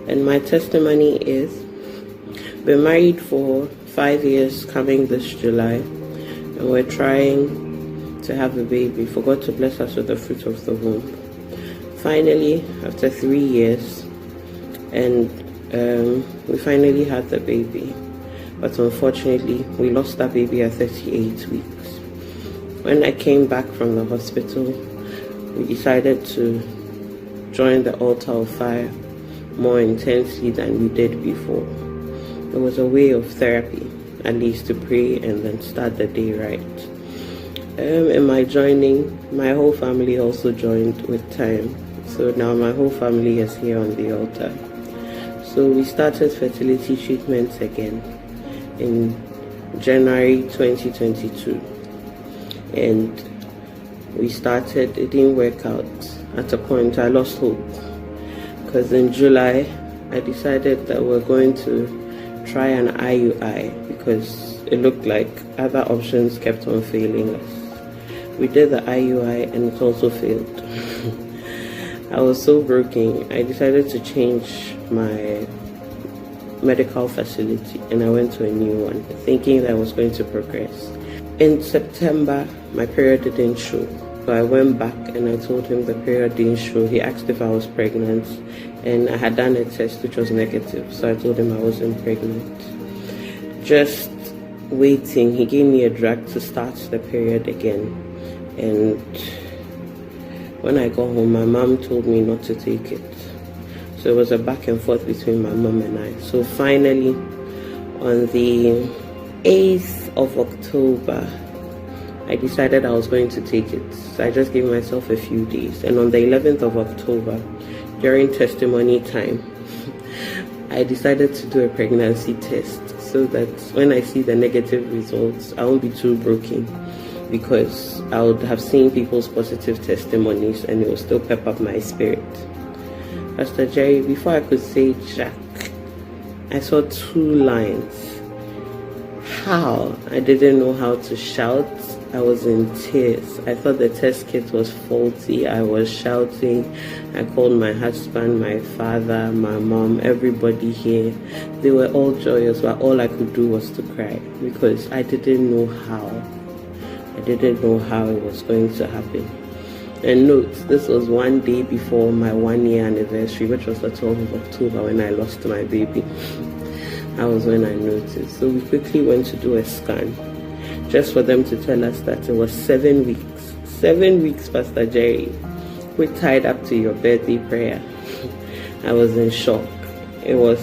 And my testimony is, been married for 5 years coming this July, and we're trying to have a baby, for God to bless us with the fruit of the womb. Finally, after 3 years, and we finally had the baby, but unfortunately we lost that baby at 38 weeks. When I came back from the hospital, we decided to join the altar of fire more intensely than we did before. It was a way of therapy, at least to pray and then start the day right. In my joining, my whole family also joined with time. So now my whole family is here on the altar. So we started fertility treatments again in January 2022. And we started, it didn't work out. At a point, I lost hope. Because in July, I decided that we're going to try an IUI because it looked like other options kept on failing us. We did the IUI and it also failed. I was so broken. I decided to change my medical facility and I went to a new one, thinking that I was going to progress. In September, my period didn't show. So I went back and I told him the period didn't show. He asked if I was pregnant and I had done a test which was negative. So I told him I wasn't pregnant. Just waiting, he gave me a drug to start the period again. And when I got home, my mom told me not to take it. So it was a back and forth between my mom and I. So finally, on the 8th of October, I decided I was going to take it. So I just gave myself a few days. And on the 11th of October, during testimony time, I decided to do a pregnancy test so that when I see the negative results, I won't be too broken, because I would have seen people's positive testimonies and it will still pep up my spirit. Pastor Jerry, before I could say Jack, I saw 2 lines. How? I didn't know how to shout. I was in tears. I thought the test kit was faulty. I was shouting. I called my husband, my father, my mom, everybody here. They were all joyous, but all I could do was to cry because I didn't know how. I didn't know how it was going to happen. And note, this was 1 day before my 1-year anniversary, which was the 12th of October when I lost my baby. That was when I noticed. So we quickly went to do a scan, just for them to tell us that it was 7 weeks. 7 weeks, Pastor Jerry. We tied up to your birthday prayer. I was in shock. It was...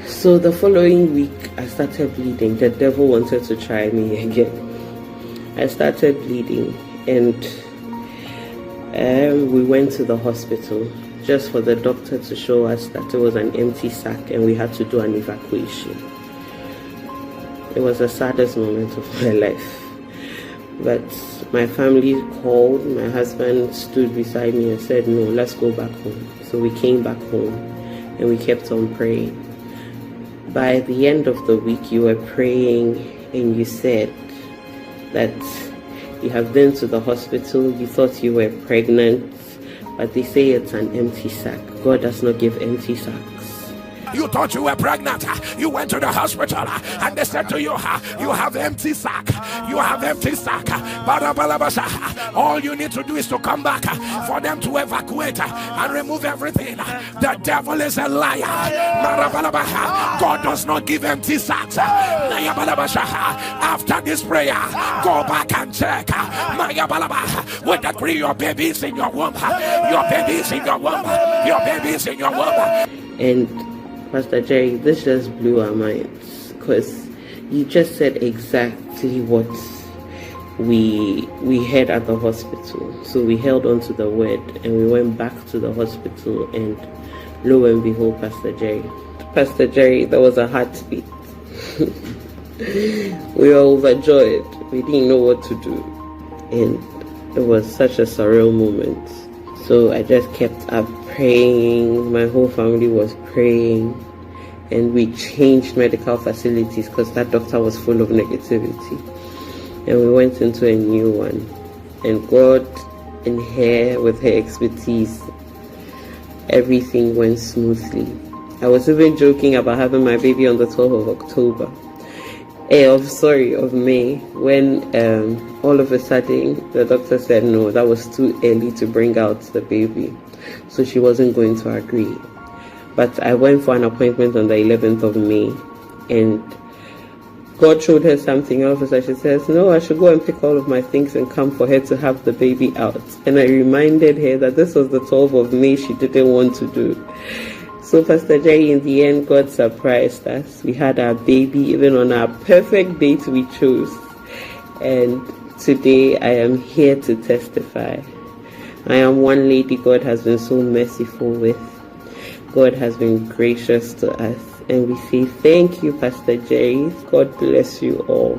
So the following week, I started bleeding. The devil wanted to try me again. I started bleeding and we went to the hospital just for the doctor to show us that it was an empty sac and we had to do an evacuation. It was the saddest moment of my life. But my family called, my husband stood beside me and said, no, let's go back home. So we came back home and we kept on praying. By the end of the week, you were praying and you said that you have been to the hospital, you thought you were pregnant, but they say it's an empty sac. God does not give empty sacs. You thought you were pregnant. You went to the hospital and they said to you, you have empty sac. You have empty sac. All you need to do is to come back for them to evacuate and remove everything. The devil is a liar. God does not give empty sacks. After this prayer, go back and check. We decree your babies in your womb. Your babies in your womb. Your babies in your womb. And Pastor Jerry, this just blew our minds because you just said exactly what we heard at the hospital. So we held on to the word and we went back to the hospital, and lo and behold, Pastor Jerry, there was a heartbeat. We were overjoyed. We didn't know what to do, and it was such a surreal moment. So I just kept up praying. My whole family was praying, and we changed medical facilities because that doctor was full of negativity, and we went into a new one. And God, in her, with her expertise, everything went smoothly. I was even joking about having my baby on the 12th of October. Of May, when all of a sudden the doctor said no, that was too early to bring out the baby, so she wasn't going to agree. But I went for an appointment on the 11th of May, and God showed her something. All of a sudden she says, no, I should go and pick all of my things and come for her to have the baby out. And I reminded her that this was the 12th of May she didn't want to do. So Pastor Jerry, in the end, God surprised us. We had our baby even on our perfect date we chose. And today I am here to testify. I am one lady God has been so merciful with. God has been gracious to us. And we say thank you, Pastor Jerry. God bless you all.